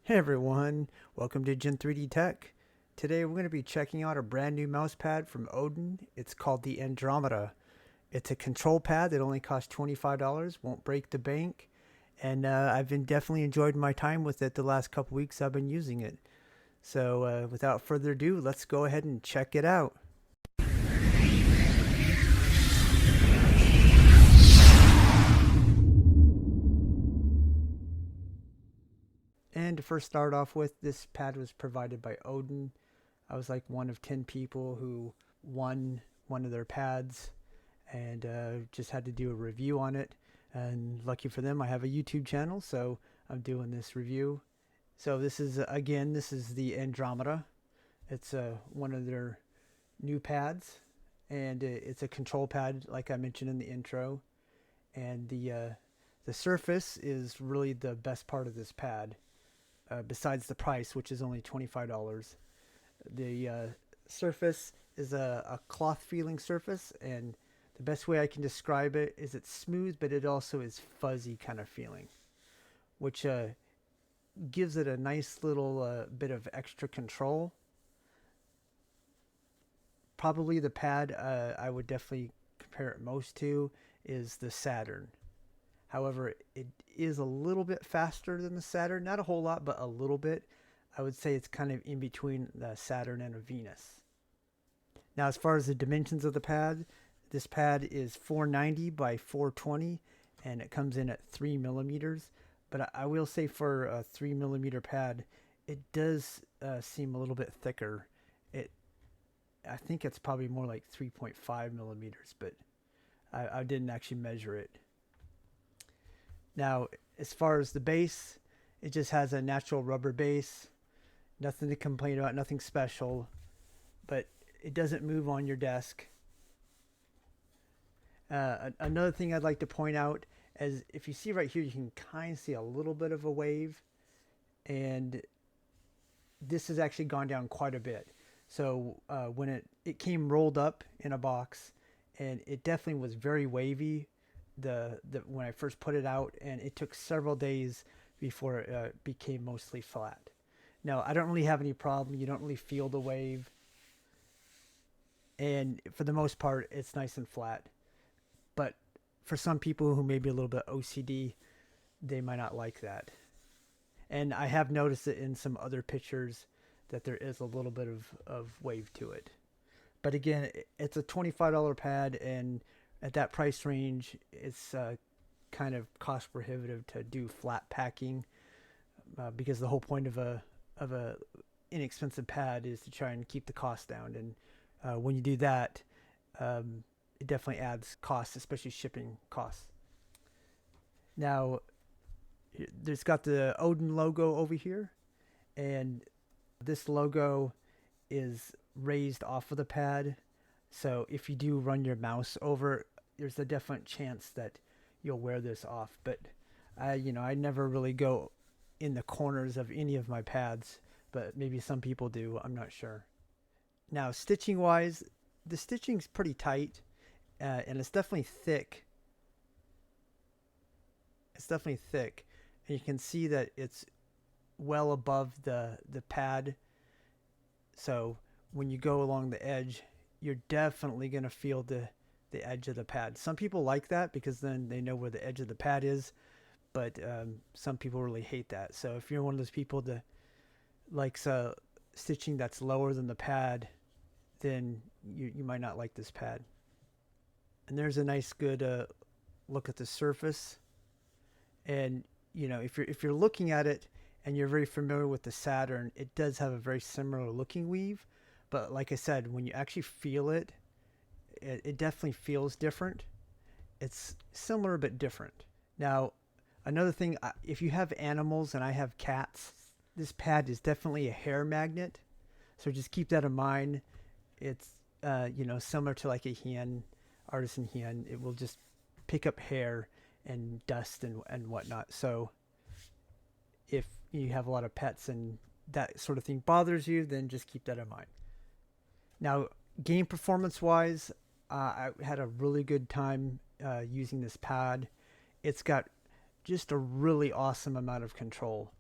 Hey everyone, welcome to Gen 3D Tech. Today we're going to be checking out a brand new mouse pad from Odin. It's called the Andromeda. It's a control pad that only costs $25, won't break the bank, and I've been definitely enjoyed my time with it the last couple weeks I've been using it. So without further ado, let's go ahead and check it out. And to first start off with, this pad was provided by Odin. I was like one of 10 people who won one of their pads and just had to do a review on it. And lucky for them, I have a YouTube channel, so I'm doing this review. So this is this is the Andromeda. It's one of their new pads, and it's a control pad, like I mentioned in the intro. And the surface is really the best part of this pad, besides the price, which is only $25. The surface is a cloth feeling surface, and the best way I can describe it is it's smooth, but it also is fuzzy kind of feeling, which gives it a nice little bit of extra control. Probably the pad I would definitely compare it most to is the Saturn. However, it is a little bit faster than the Saturn. Not a whole lot, but a little bit. I would say it's kind of in between the Saturn and a Venus. Now, as far as the dimensions of the pad, this pad is 490 by 420, and it comes in at 3 millimeters. But I will say for a 3 millimeter pad, it does seem a little bit thicker. It, I think it's probably more like 3.5 millimeters, but I didn't actually measure it. Now, as far as the base, it just has a natural rubber base. Nothing to complain about, nothing special, but it doesn't move on your desk. Another thing I'd like to point out is if you see right here, you can kind of see a little bit of a wave, and this has actually gone down quite a bit. So when it came rolled up in a box, and it definitely was very wavy. The when I first put it out, and it took several days before it became mostly flat. Now I don't really have any problem. You don't really feel the wave, and for the most part, it's nice and flat. But for some people who may be a little bit OCD, they might not like that. And I have noticed it in some other pictures that there is a little bit of wave to it. But again, it's a $25 pad, and at that price range, it's kind of cost prohibitive to do flat packing, because the whole point of a inexpensive pad is to try and keep the cost down. And when you do that, it definitely adds costs, especially shipping costs. Now, there's got the Odin logo over here, and this logo is raised off of the pad. So if you do run your mouse over, there's a definite chance that you'll wear this off. But I never really go in the corners of any of my pads, but maybe some people do. I'm not sure. Now, stitching wise, the stitching's pretty tight, and it's definitely thick. It's definitely thick, and you can see that it's well above the pad. So when you go along the edge, you're definitely going to feel the edge of the pad. Some people like that because then they know where the edge of the pad is, but some people really hate that. So if you're one of those people that likes stitching that's lower than the pad, then you might not like this pad. And there's a nice good look at the surface. And if you're looking at it and you're very familiar with the Saturn, it does have a very similar looking weave. But like I said, when you actually feel it, it definitely feels different. It's similar but different. Now, another thing, if you have animals, and I have cats, this pad is definitely a hair magnet. So just keep that in mind. It's similar to like a hen, artisan hen. It will just pick up hair and dust and whatnot. So if you have a lot of pets and that sort of thing bothers you, then just keep that in mind. Now, game performance wise, I had a really good time using this pad. It's got just a really awesome amount of control.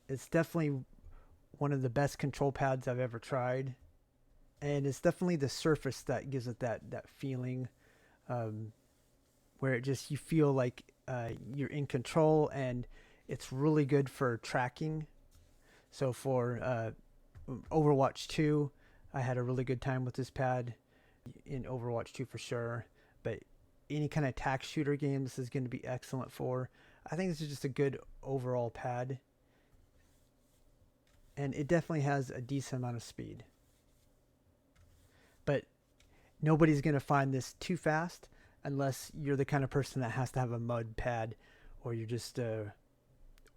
It's definitely one of the best control pads I've ever tried, and it's definitely the surface that gives it that feeling, um, where it just you feel like you're in control, and it's really good for tracking. So for Overwatch 2, I had a really good time with this pad in Overwatch 2 for sure. But any kind of tac shooter game, this is going to be excellent for. I think this is just a good overall pad, and it definitely has a decent amount of speed. But nobody's going to find this too fast unless you're the kind of person that has to have a mud pad, or you're just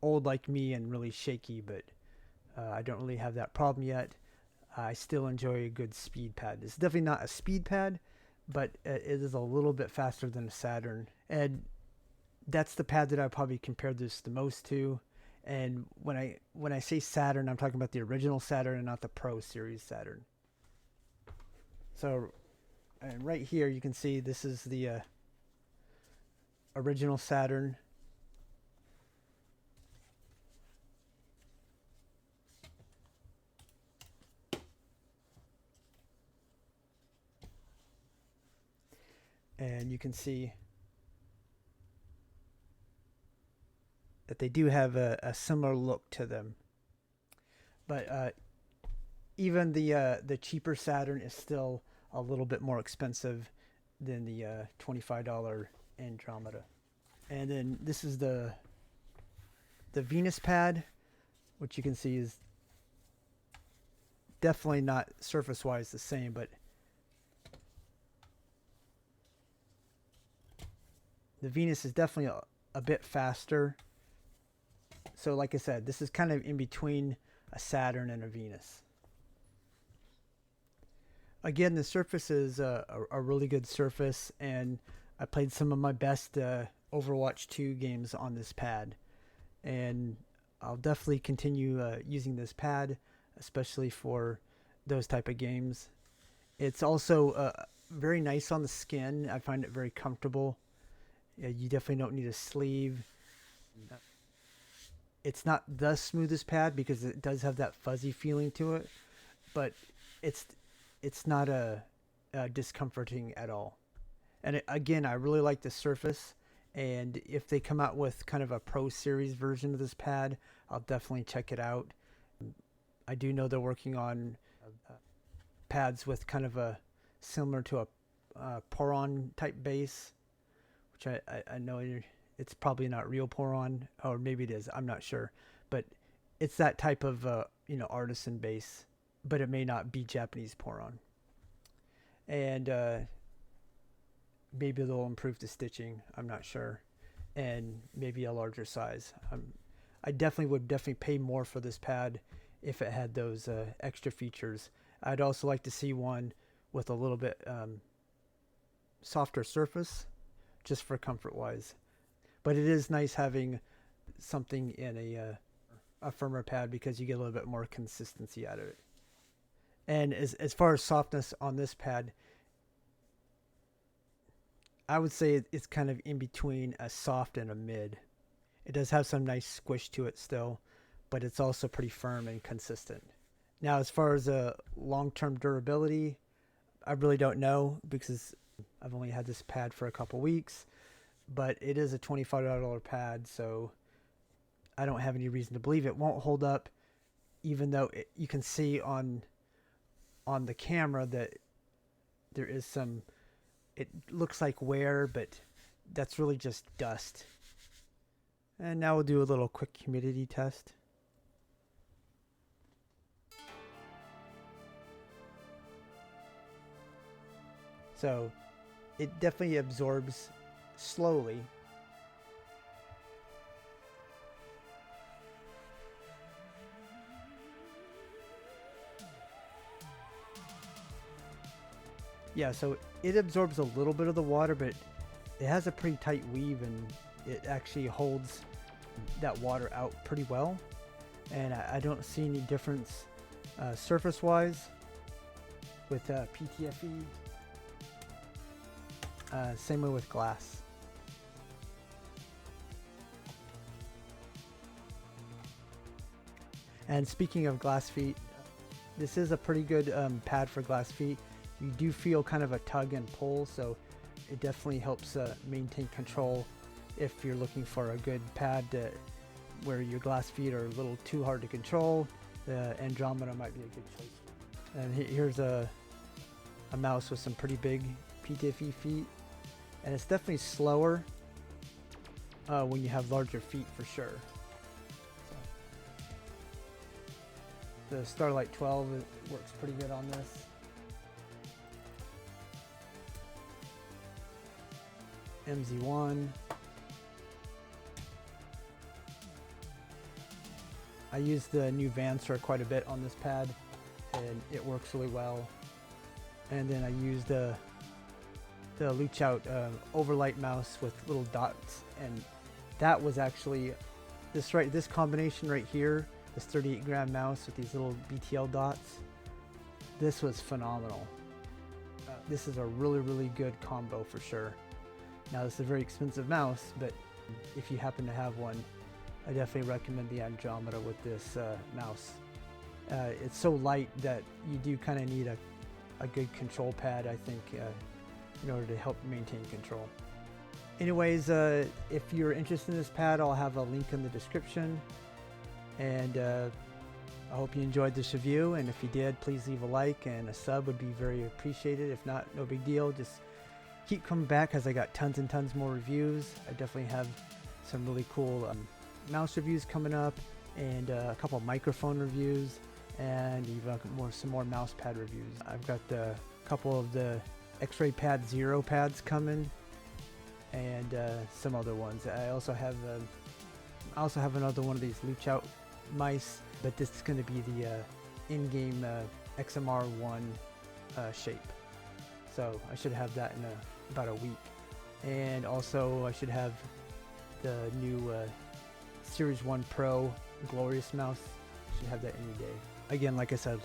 old like me and really shaky. But I don't really have that problem yet. I still enjoy a good speed pad. It's definitely not a speed pad, but it is a little bit faster than a Saturn. And that's the pad that I probably compared this the most to. And when I say Saturn, I'm talking about the original Saturn and not the Pro Series Saturn. So, and right here you can see this is the original Saturn. And you can see that they do have a similar look to them. But even the cheaper Saturn is still a little bit more expensive than the $25 Andromeda. And then this is the Venus pad, which you can see is definitely not surface-wise the same, but the Venus is definitely a bit faster. So like I said, this is kind of in between a Saturn and a Venus. Again, the surface is a really good surface, and I played some of my best Overwatch 2 games on this pad. And I'll definitely continue using this pad, especially for those type of games. It's also very nice on the skin. I find it very comfortable. You definitely don't need a sleeve. It's not the smoothest pad because it does have that fuzzy feeling to it, but it's not discomforting at all. And again, I really like the surface. And if they come out with kind of a Pro Series version of this pad, I'll definitely check it out. I do know they're working on pads with kind of a similar to a Poron type base, which I know it's probably not real Poron, or maybe it is. I'm not sure, but it's that type of artisan base, but it may not be Japanese Poron. And maybe they'll improve the stitching. I'm not sure, and maybe a larger size. I definitely would pay more for this pad if it had those extra features. I'd also like to see one with a little bit softer surface, just for comfort wise. But it is nice having something in a firmer pad because you get a little bit more consistency out of it. And as far as softness on this pad, I would say it's kind of in between a soft and a mid. It does have some nice squish to it still, but it's also pretty firm and consistent. Now, as far as long-term durability, I really don't know because I've only had this pad for a couple weeks, but it is a $25 pad, so I don't have any reason to believe it won't hold up, even though you can see on the camera that there is some, it looks like wear, but that's really just dust. And now we'll do a little quick humidity test. So it definitely absorbs slowly. Yeah, so it absorbs a little bit of the water, but it has a pretty tight weave, and it actually holds that water out pretty well. And I don't see any difference surface-wise with PTFE. Same way with glass. And speaking of glass feet, this is a pretty good pad for glass feet. You do feel kind of a tug and pull, so it definitely helps maintain control if you're looking for a good pad where your glass feet are a little too hard to control. The Andromeda might be a good choice. And here's a mouse with some pretty big PTFE feet, and it's definitely slower when you have larger feet for sure. So, the Starlight 12 works pretty good on this. MZ1. I use the new Vansor quite a bit on this pad, and it works really well. And then I use the Luch Out overlight mouse with little dots, and that was actually this combination right here, this 38 gram mouse with these little BTL dots. This was phenomenal. This is a really good combo for sure. Now this is a very expensive mouse, but if you happen to have one, I definitely recommend the Andromeda with this mouse. It's so light that you do kind of need a good control pad, I think, in order to help maintain control. Anyways, if you're interested in this pad, I'll have a link in the description. And I hope you enjoyed this review, and if you did, please leave a like, and a sub would be very appreciated. If not, no big deal. Just keep coming back because I got tons and tons more reviews. I definitely have some really cool mouse reviews coming up, and a couple of microphone reviews, and even some more mouse pad reviews. I've got a couple of the X-Ray Pad Zero pads coming, and some other ones. I also have another one of these Luch Out mice, but this is going to be the in-game XMR1 shape. So I should have that in about a week. And also I should have the new Series 1 Pro Glorious mouse. Should have that any day. Again, like I said,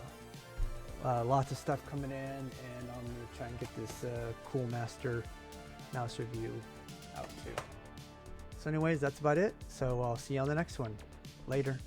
lots of stuff coming in, and I'm going to try and get this cool Master mouse review out too. So anyways, that's about it. So I'll see you on the next one. Later.